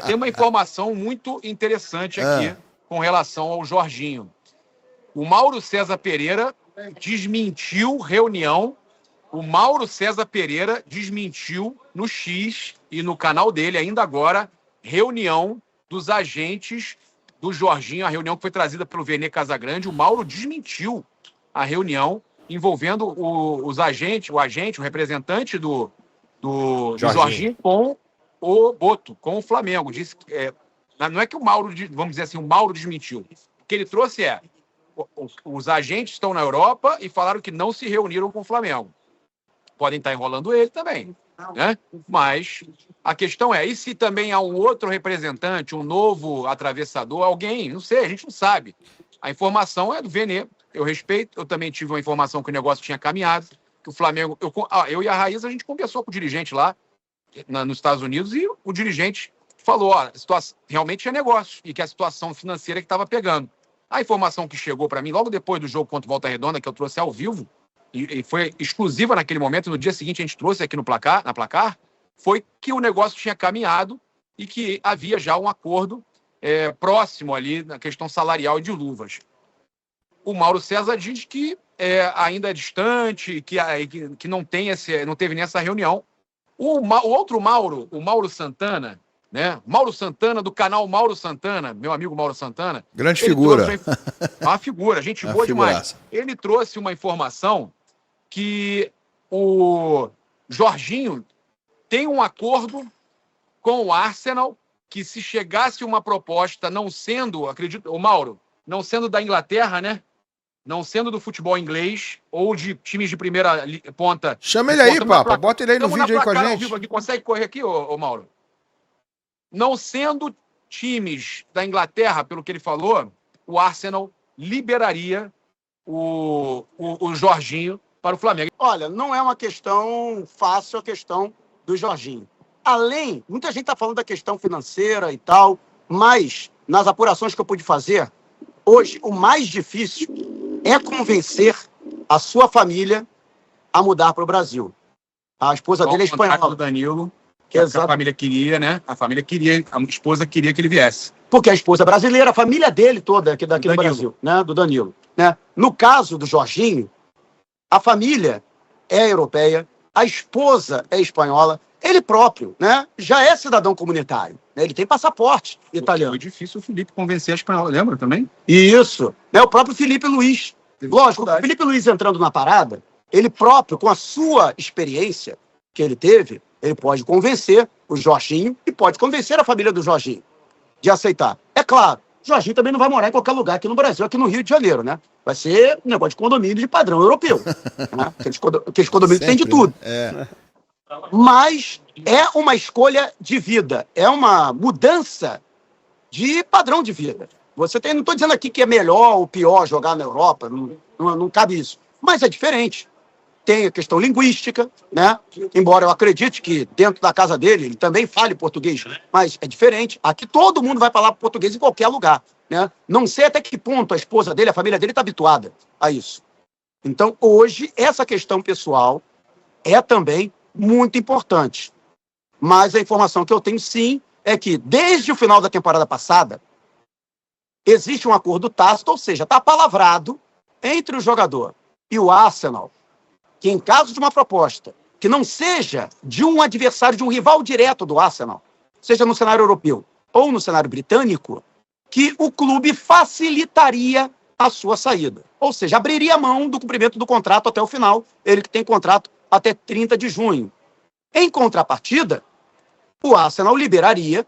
Tem uma informação muito interessante aqui com relação ao Jorginho. O Mauro César Pereira desmentiu reunião. O Mauro César Pereira desmentiu no X e no canal dele, ainda agora, reunião dos agentes do Jorginho, a reunião que foi trazida pelo Vene Casagrande. O Mauro desmentiu a reunião envolvendo os agentes, o representante do Jorginho com o Boto, com o Flamengo. Disse que, não é que o Mauro, vamos dizer assim, o Mauro desmentiu. O que ele trouxe os agentes estão na Europa e falaram que não se reuniram com o Flamengo. Podem estar enrolando ele também, né? Mas a questão e se também há um outro representante, um novo atravessador, alguém, não sei, a gente não sabe. A informação é do Vene, eu respeito, eu também tive uma informação que o negócio tinha caminhado, que o Flamengo... Eu e a Raíssa, a gente conversou com o dirigente lá, nos Estados Unidos, e o dirigente falou, a situação realmente é negócio, e que a situação financeira que estava pegando. A informação que chegou para mim, logo depois do jogo contra o Volta Redonda, que eu trouxe ao vivo, e foi exclusiva naquele momento, no dia seguinte a gente trouxe aqui na Placar, foi que o negócio tinha caminhado e que havia já um acordo próximo ali na questão salarial e de luvas. O Mauro César diz que ainda é distante, que não teve nessa reunião. O outro Mauro, o Mauro Santana, né? Mauro Santana, do canal Mauro Santana, meu amigo Mauro Santana. Grande figura. Uma figura, gente boa demais. Ele trouxe uma informação que o Jorginho tem um acordo com o Arsenal que, se chegasse uma proposta não sendo, acredito, o Mauro, não sendo da Inglaterra, né? Não sendo do futebol inglês ou de times de primeira ponta. Chama ele aí, Papa. Bota ele aí no vídeo aí com a gente. Vivo aqui. Consegue correr aqui, ô Mauro? Não sendo times da Inglaterra, pelo que ele falou, o Arsenal liberaria o Jorginho para o Flamengo. Olha, não é uma questão fácil a questão do Jorginho. Além, muita gente está falando da questão financeira e tal, mas nas apurações que eu pude fazer, hoje o mais difícil é convencer a sua família a mudar para o Brasil. A esposa dele é espanhola. Do Danilo, que a família queria, né? A esposa queria que ele viesse. Porque a esposa é brasileira, a família dele toda aqui do Brasil, né? Do Danilo. Né? No caso do Jorginho, a família é europeia, a esposa é espanhola, ele próprio, né? Já é cidadão comunitário, né? Ele tem passaporte italiano. Foi difícil o Felipe convencer a espanhola, lembra também? Isso, né? O próprio Felipe Luiz. Lógico, o Felipe Luiz entrando na parada, ele próprio, com a sua experiência que ele teve, ele pode convencer o Jorginho e pode convencer a família do Jorginho de aceitar. É claro, o Jorginho também não vai morar em qualquer lugar aqui no Brasil, aqui no Rio de Janeiro, né? Vai ser um negócio de condomínio de padrão europeu. Né? Aqueles condomínios que tem de tudo. Mas é uma escolha de vida, é uma mudança de padrão de vida. Não estou dizendo aqui que é melhor ou pior jogar na Europa, não cabe isso. Mas é diferente. Tem a questão linguística, né? Embora eu acredite que dentro da casa dele ele também fale português, mas é diferente. Aqui todo mundo vai falar português em qualquer lugar, né? Não sei até que ponto a esposa dele, a família dele está habituada a isso. Então, hoje, essa questão pessoal é também muito importante. Mas a informação que eu tenho, sim, é que desde o final da temporada passada, existe um acordo tácito, ou seja, está palavrado entre o jogador e o Arsenal, que em caso de uma proposta que não seja de um adversário, de um rival direto do Arsenal, seja no cenário europeu ou no cenário britânico, que o clube facilitaria a sua saída. Ou seja, abriria mão do cumprimento do contrato até o final, ele que tem contrato até 30 de junho. Em contrapartida, o Arsenal liberaria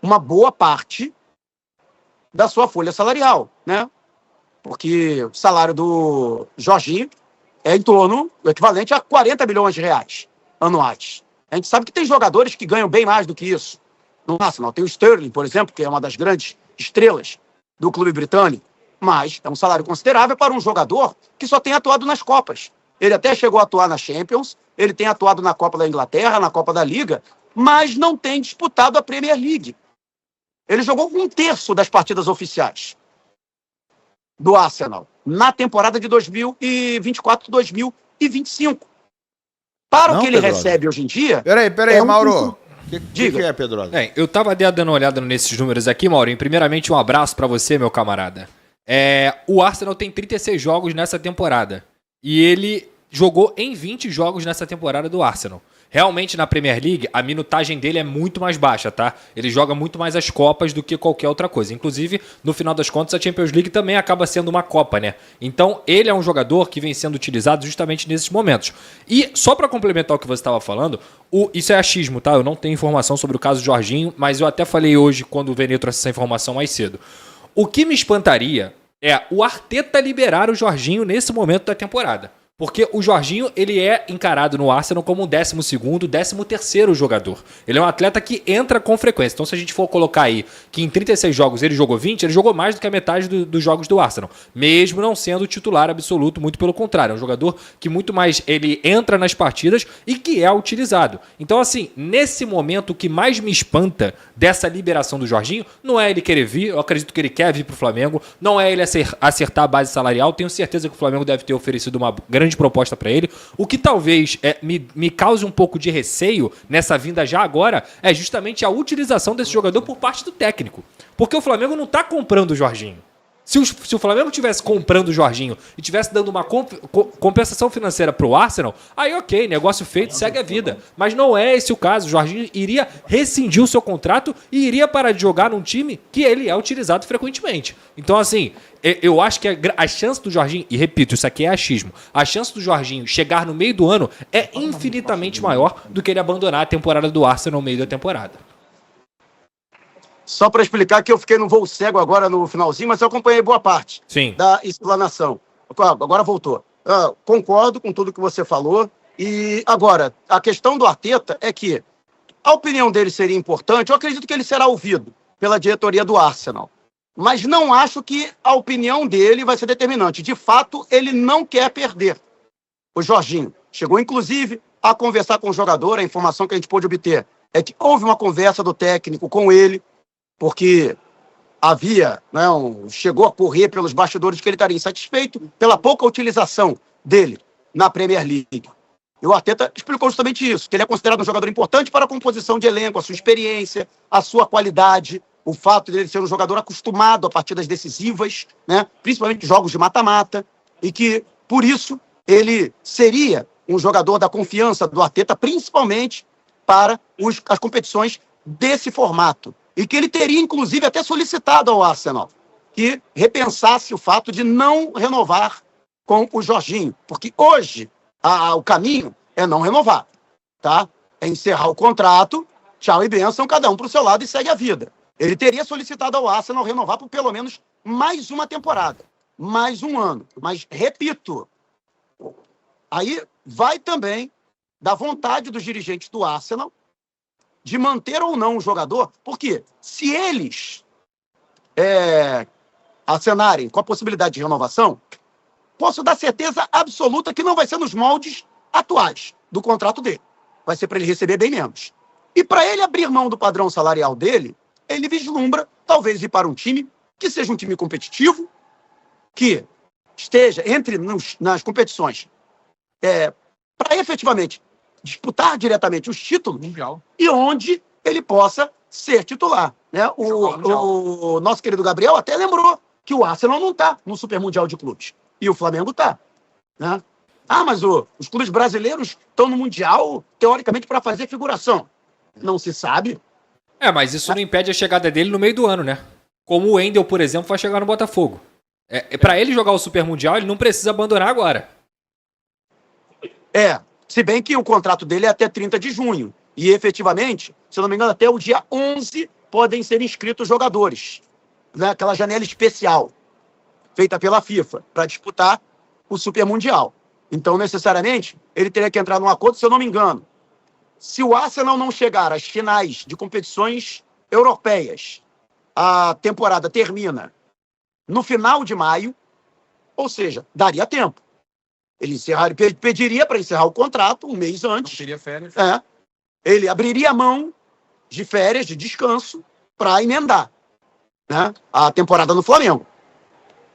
uma boa parte da sua folha salarial, né? Porque o salário do Jorginho é em torno, o equivalente a 40 milhões de reais anuais. A gente sabe que tem jogadores que ganham bem mais do que isso. No Arsenal tem o Sterling, por exemplo, que é uma das grandes estrelas do clube britânico, mas é um salário considerável para um jogador que só tem atuado nas Copas. Ele até chegou a atuar na Champions, ele tem atuado na Copa da Inglaterra, na Copa da Liga, mas não tem disputado a Premier League. Ele jogou 1/3 das partidas oficiais do Arsenal na temporada de 2024-2025. Para o que ele recebe hoje em dia... Peraí, Mauro. que é, Pedrosa? Eu tava dando uma olhada nesses números aqui, Maurinho. Primeiramente, um abraço pra você, meu camarada. O Arsenal tem 36 jogos nessa temporada. E ele jogou em 20 jogos nessa temporada do Arsenal. Realmente, na Premier League, a minutagem dele é muito mais baixa, tá? Ele joga muito mais as Copas do que qualquer outra coisa. Inclusive, no final das contas, a Champions League também acaba sendo uma Copa, né? Então, ele é um jogador que vem sendo utilizado justamente nesses momentos. E, só pra complementar o que você estava falando, isso é achismo, tá? Eu não tenho informação sobre o caso Jorginho, mas eu até falei hoje, quando o Vene trouxe essa informação mais cedo. O que me espantaria é o Arteta liberar o Jorginho nesse momento da temporada. Porque o Jorginho, ele é encarado no Arsenal como um 12º, 13º jogador. Ele é um atleta que entra com frequência. Então, se a gente for colocar aí que em 36 jogos ele jogou 20, ele jogou mais do que a metade dos jogos do Arsenal. Mesmo não sendo titular absoluto, muito pelo contrário. É um jogador que muito mais ele entra nas partidas e que é utilizado. Então, assim, nesse momento, o que mais me espanta dessa liberação do Jorginho não é ele querer vir, eu acredito que ele quer vir pro Flamengo, não é ele acertar a base salarial. Tenho certeza que o Flamengo deve ter oferecido uma grande proposta para ele. O que talvez me cause um pouco de receio nessa vinda já agora é justamente a utilização desse jogador por parte do técnico. Porque o Flamengo não está comprando o Jorginho. Se o Flamengo estivesse comprando o Jorginho e estivesse dando uma compensação financeira para o Arsenal, aí ok, negócio feito, segue a vida. Mas não é esse o caso. O Jorginho iria rescindir o seu contrato e iria parar de jogar num time que ele é utilizado frequentemente. Então, assim, eu acho que a chance do Jorginho, e repito, isso aqui é achismo, a chance do Jorginho chegar no meio do ano é infinitamente maior do que ele abandonar a temporada do Arsenal no meio da temporada. Só para explicar que eu fiquei no voo cego agora no finalzinho, mas eu acompanhei boa parte da explanação. Agora voltou. Concordo com tudo que você falou. E agora, a questão do Arteta é que a opinião dele seria importante. Eu acredito que ele será ouvido pela diretoria do Arsenal. Mas não acho que a opinião dele vai ser determinante. De fato, ele não quer perder o Jorginho. Chegou, inclusive, a conversar com o jogador. A informação que a gente pôde obter é que houve uma conversa do técnico com ele, porque havia, chegou a correr pelos bastidores que ele estaria insatisfeito pela pouca utilização dele na Premier League. E o Arteta explicou justamente isso, que ele é considerado um jogador importante para a composição de elenco, a sua experiência, a sua qualidade, o fato de ele ser um jogador acostumado a partidas decisivas, principalmente jogos de mata-mata, e que, por isso, ele seria um jogador da confiança do Arteta, principalmente para as competições desse formato. E que ele teria, inclusive, até solicitado ao Arsenal que repensasse o fato de não renovar com o Jorginho. Porque hoje o caminho é não renovar, tá? É encerrar o contrato, tchau e bênção, cada um para o seu lado e segue a vida. Ele teria solicitado ao Arsenal renovar por pelo menos mais uma temporada, mais um ano. Mas, repito, aí vai também da vontade dos dirigentes do Arsenal de manter ou não o jogador, porque se eles acenarem com a possibilidade de renovação, posso dar certeza absoluta que não vai ser nos moldes atuais do contrato dele. Vai ser para ele receber bem menos. E para ele abrir mão do padrão salarial dele, ele vislumbra talvez ir para um time que seja um time competitivo, que esteja nas competições para efetivamente disputar diretamente os títulos mundial e onde ele possa ser titular. O nosso querido Gabriel até lembrou que o Arsenal não está no Super Mundial de Clubes e o Flamengo está. Mas os clubes brasileiros estão no Mundial, teoricamente, para fazer figuração. Não se sabe. Mas isso não impede a chegada dele no meio do ano, né? Como o Wendel, por exemplo, vai chegar no Botafogo. Para ele jogar o Super Mundial, ele não precisa abandonar agora. Se bem que o contrato dele é até 30 de junho. E, efetivamente, se eu não me engano, até o dia 11 podem ser inscritos jogadores. Aquela janela especial feita pela FIFA para disputar o Super Mundial. Então, necessariamente, ele teria que entrar num acordo, se eu não me engano. Se o Arsenal não chegar às finais de competições europeias, a temporada termina no final de maio, ou seja, daria tempo. Ele pediria para encerrar o contrato um mês antes. Não teria férias. Ele abriria a mão de férias, de descanso, para emendar a temporada no Flamengo.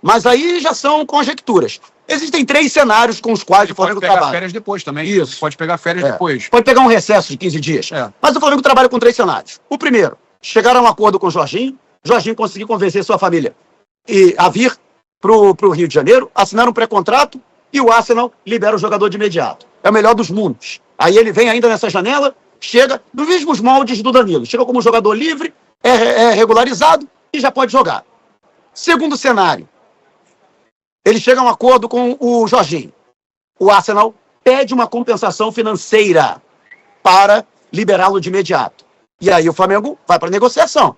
Mas aí já são conjecturas. Existem 3 cenários com os quais o Flamengo pode pegar trabalha. férias depois também. Isso. Pode pegar férias depois. Pode pegar um recesso de 15 dias. Mas o Flamengo trabalha com 3 cenários. O primeiro, chegar a um acordo com o Jorginho conseguir convencer sua família a vir para o Rio de Janeiro, assinar um pré-contrato e o Arsenal libera o jogador de imediato. É o melhor dos mundos. Aí ele vem ainda nessa janela, chega nos mesmos moldes do Danilo. Chega como jogador livre, é regularizado e já pode jogar. Segundo cenário, ele chega a um acordo com o Jorginho. O Arsenal pede uma compensação financeira para liberá-lo de imediato. E aí o Flamengo vai para a negociação,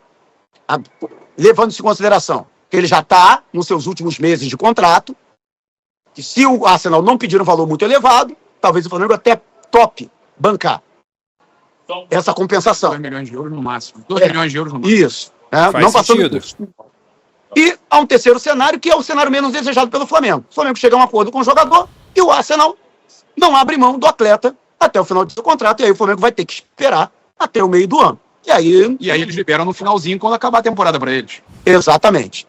levando-se em consideração que ele já está nos seus últimos meses de contrato, que se o Arsenal não pedir um valor muito elevado, talvez o Flamengo até tope bancar essa compensação. 2 milhões de euros no máximo. 2 milhões de euros no máximo. Isso. Não passando disso. E há um terceiro cenário, que é o cenário menos desejado pelo Flamengo. O Flamengo chega a um acordo com o jogador e o Arsenal não abre mão do atleta até o final do seu contrato. E aí o Flamengo vai ter que esperar até o meio do ano. E aí eles liberam no finalzinho, quando acabar a temporada para eles. Exatamente.